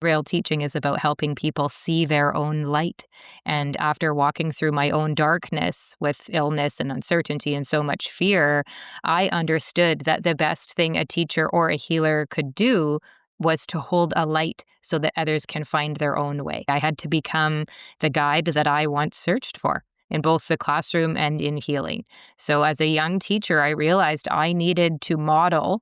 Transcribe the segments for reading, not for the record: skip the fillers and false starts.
Real teaching is about helping people see their own light. And after walking through my own darkness with illness and uncertainty and so much fear, I understood that the best thing a teacher or a healer could do was to hold a light so that others can find their own way. I had to become the guide that I once searched for in both the classroom and in healing. So as a young teacher, I realized I needed to model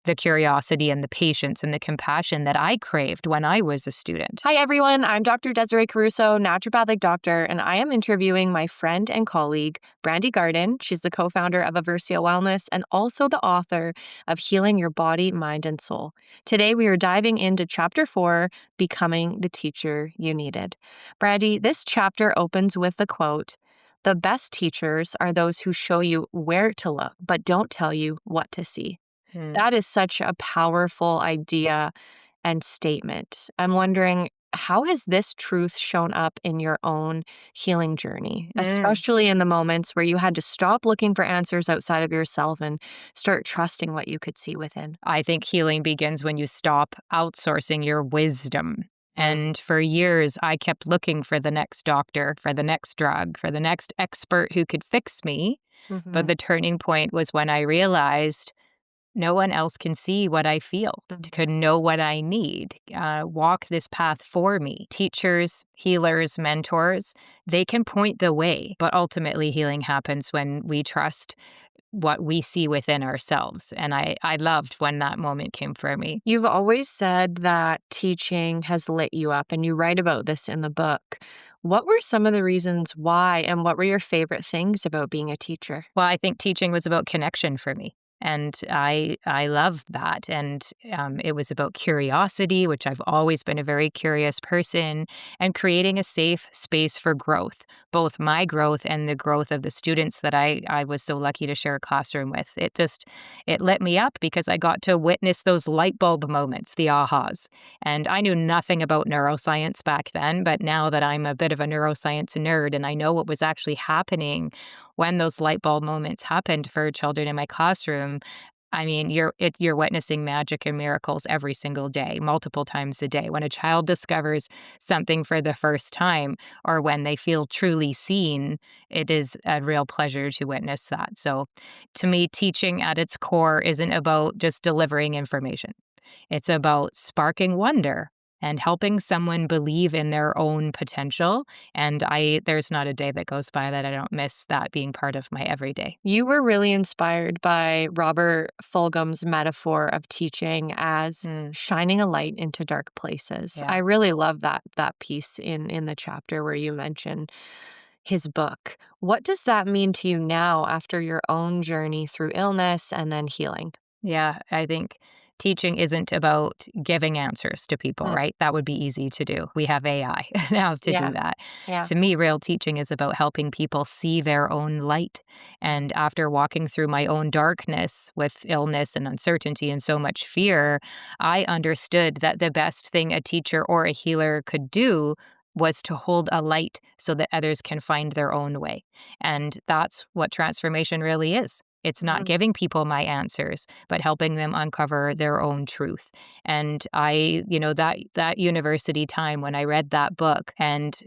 the curiosity and the patience and the compassion that I craved when I was a student. Hi, everyone. I'm Dr. Desiree Caruso, naturopathic doctor, and I am interviewing my friend and colleague, Brandi Garden. She's the co-founder of Aversio Wellness and also the author of Healing Your Body, Mind, and Soul. Today, we are diving into Chapter 4, Becoming the Teacher You Needed. Brandi, this chapter opens with the quote, "The best teachers are those who show you where to look, but don't tell you what to see." That is such a powerful idea and statement. I'm wondering, how has this truth shown up in your own healing journey, especially in the moments where you had to stop looking for answers outside of yourself and start trusting what you could see within? I think healing begins when you stop outsourcing your wisdom. And for years, I kept looking for the next doctor, for the next drug, for the next expert who could fix me. But the turning point was when I realized no one else can see what I feel, could know what I need, walk this path for me. Teachers, healers, mentors, they can point the way, but ultimately healing happens when we trust what we see within ourselves. And I loved when that moment came for me. You've always said that teaching has lit you up, and you write about this in the book. What were some of the reasons why, and what were your favorite things about being a teacher? Well, I think teaching was about connection for me. And I love that. And it was about curiosity, which I've always been a very curious person, and creating a safe space for growth, both my growth and the growth of the students that I was so lucky to share a classroom with. It lit me up because I got to witness those light bulb moments, the ahas. And I knew nothing about neuroscience back then, but now that I'm a bit of a neuroscience nerd and I know what was actually happening when those light bulb moments happened for children in my classroom, I mean, you're witnessing magic and miracles every single day, multiple times a day. When a child discovers something for the first time or when they feel truly seen, it is a real pleasure to witness that. So to me, teaching at its core isn't about just delivering information. It's about sparking wonder and helping someone believe in their own potential. And there's not a day that goes by that I don't miss that being part of my everyday. You were really inspired by Robert Fulghum's metaphor of teaching as shining a light into dark places. Yeah. I really love that piece in the chapter where you mention his book. What does that mean to you now after your own journey through illness and then healing? Yeah, I think teaching isn't about giving answers to people, right? That would be easy to do. We have AI now to do that. Yeah. To me, real teaching is about helping people see their own light. And after walking through my own darkness with illness and uncertainty and so much fear, I understood that the best thing a teacher or a healer could do was to hold a light so that others can find their own way. And that's what transformation really is. It's not giving people my answers, but helping them uncover their own truth. And that university time when I read that book and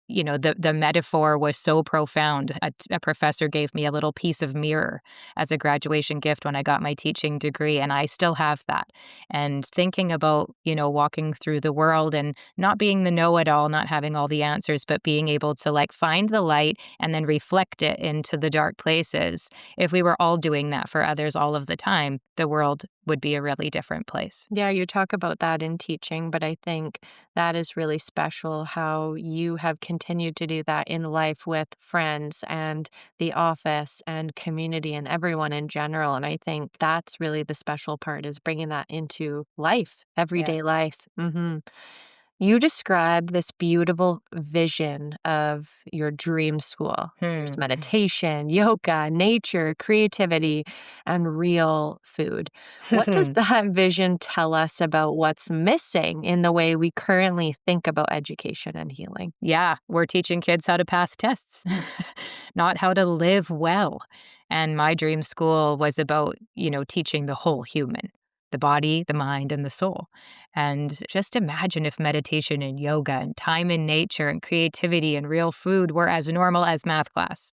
the metaphor was so profound. A professor gave me a little piece of mirror as a graduation gift when I got my teaching degree, and I still have that. And thinking about, walking through the world and not being the know-it-all, not having all the answers, but being able to find the light and then reflect it into the dark places. If we were all doing that for others all of the time, the world would be a really different place. Yeah, you talk about that in teaching, but I think that is really special how you have continued to do that in life with friends and the office and community and everyone in general. And I think that's really the special part, is bringing that into life, everyday life. You describe this beautiful vision of your dream school. There's meditation, yoga, nature, creativity, and real food. What does that vision tell us about what's missing in the way we currently think about education and healing? Yeah, we're teaching kids how to pass tests, not how to live well. And my dream school was about, teaching the whole human, the body, the mind, and the soul. And just imagine if meditation and yoga and time in nature and creativity and real food were as normal as math class.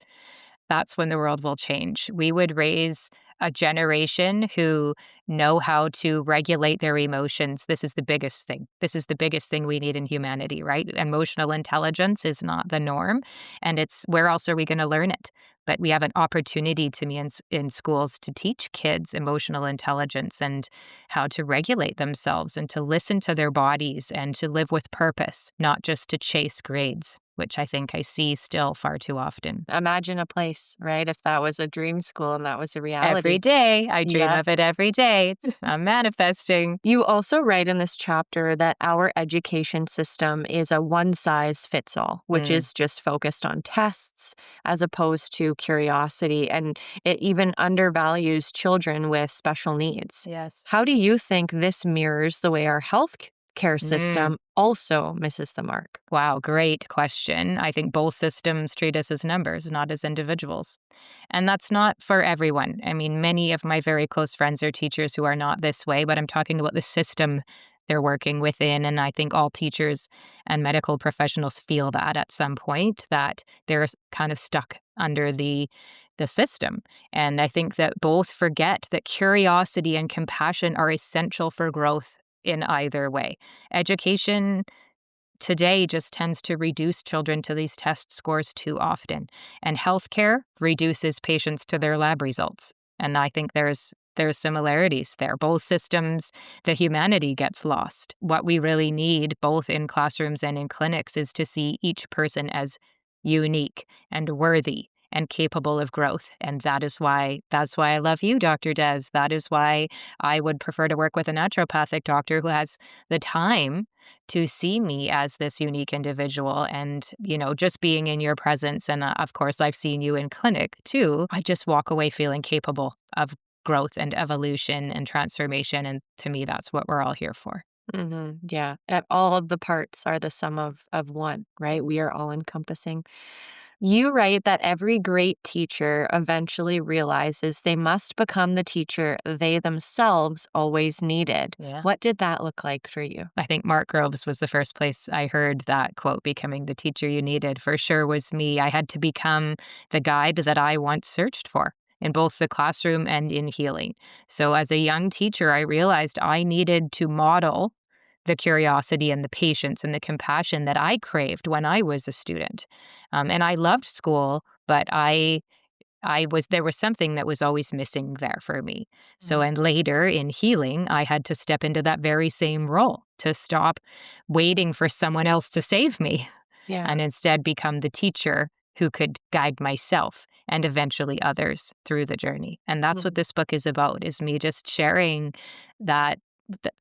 That's when the world will change. We would raise a generation who know how to regulate their emotions. This is the biggest thing. This is the biggest thing we need in humanity, right? Emotional intelligence is not the norm. And it's where else are we going to learn it? But we have an opportunity to me in schools to teach kids emotional intelligence and how to regulate themselves and to listen to their bodies and to live with purpose, not just to chase grades, which I think I see still far too often. Imagine a place, right? If that was a dream school and that was a Every reality. day. I dream Yeah. of it every day. I'm manifesting. You also write in this chapter that our education system is a one size fits all, which Mm, is just focused on tests as opposed to curiosity. And it even undervalues children with special needs. yes. How do you think this mirrors the way our health care Mm. system also misses the mark? Wow, great question. I think both systems treat us as numbers, not as individuals. And that's not for everyone. I mean, many of my very close friends are teachers who are not this way, but I'm talking about the system they're working within. And I think all teachers and medical professionals feel that at some point, that they're kind of stuck under the system. And I think that both forget that curiosity and compassion are essential for growth in either way. Education today just tends to reduce children to these test scores too often. And healthcare reduces patients to their lab results. And I think there's similarities there. Both systems, the humanity gets lost. What we really need, both in classrooms and in clinics, is to see each person as unique and worthy and capable of growth. And that's why I love you, Dr. Des. That is why I would prefer to work with a naturopathic doctor who has the time to see me as this unique individual. And, just being in your presence, and of course, I've seen you in clinic too, I just walk away feeling capable of growth and evolution and transformation. And to me, that's what we're all here for. Yeah. All of the parts are the sum of one, right? We Yes. are all encompassing. You write that every great teacher eventually realizes they must become the teacher they themselves always needed. Yeah. What did that look like for you? I think Mark Groves was the first place I heard that quote, becoming the teacher you needed, for sure was me. I had to become the guide that I once searched for in both the classroom and in healing. So as a young teacher, I realized I needed to model the curiosity and the patience and the compassion that I craved when I was a student. And I loved school, but there was something that was always missing there for me. So, Mhm. and later in healing, I had to step into that very same role to stop waiting for someone else to save me Yeah. and instead become the teacher who could guide myself and eventually others through the journey. And that's what Mhm. this book is about, is me just sharing that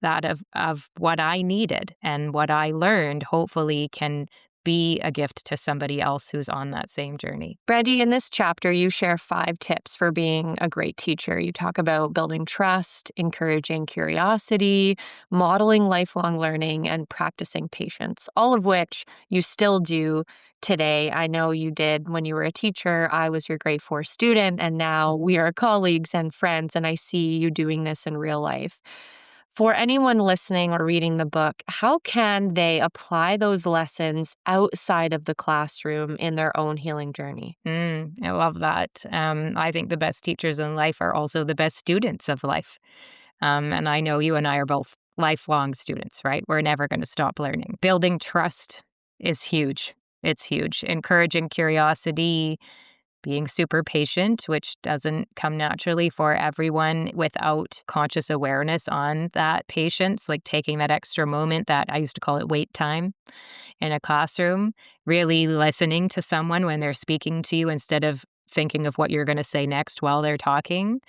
that of what I needed and what I learned hopefully can be a gift to somebody else who's on that same journey. Brandy, in this chapter, you share 5 tips for being a great teacher. You talk about building trust, encouraging curiosity, modeling lifelong learning, and practicing patience, all of which you still do today. I know you did when you were a teacher. I was your grade 4 student, and now we are colleagues and friends, and I see you doing this in real life. For anyone listening or reading the book, how can they apply those lessons outside of the classroom in their own healing journey? I love that. I think the best teachers in life are also the best students of life. And I know you and I are both lifelong students, right? We're never going to stop learning. Building trust is huge. It's huge. Encouraging curiosity, being super patient, which doesn't come naturally for everyone without conscious awareness on that patience, like taking that extra moment, that I used to call it wait time in a classroom, really listening to someone when they're speaking to you instead of thinking of what you're going to say next while they're talking,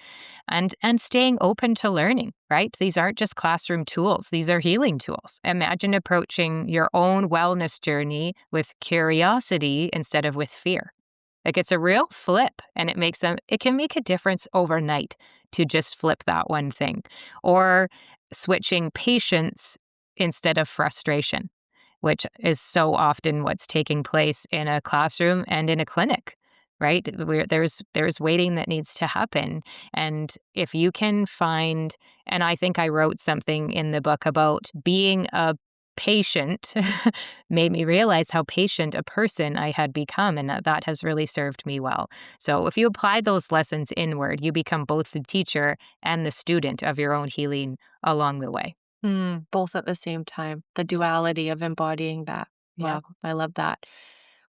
and staying open to learning, right? These aren't just classroom tools, these are healing tools. Imagine approaching your own wellness journey with curiosity instead of with fear. Like, it's a real flip, and it can make a difference overnight to just flip that one thing, or switching patience instead of frustration, which is so often what's taking place in a classroom and in a clinic. right? There's waiting that needs to happen. And if you can find, and I think I wrote something in the book about being a patient, made me realize how patient a person I had become, and that has really served me well. So if you apply those lessons inward, you become both the teacher and the student of your own healing along the way. Both at the same time, the duality of embodying that. Yeah. Wow, I love that.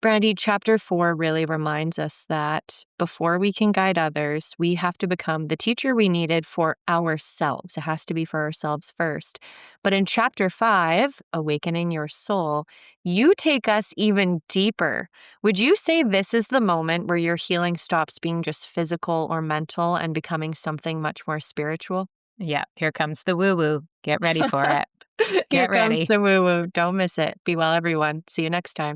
Brandy, chapter 4 really reminds us that before we can guide others, we have to become the teacher we needed for ourselves. It has to be for ourselves first. But in chapter 5, Awakening Your Soul, you take us even deeper. Would you say this is the moment where your healing stops being just physical or mental and becoming something much more spiritual? Yeah. Here comes the woo woo. Get ready for it. Here Get comes ready. the woo woo. Don't miss it. Be well, everyone. See you next time.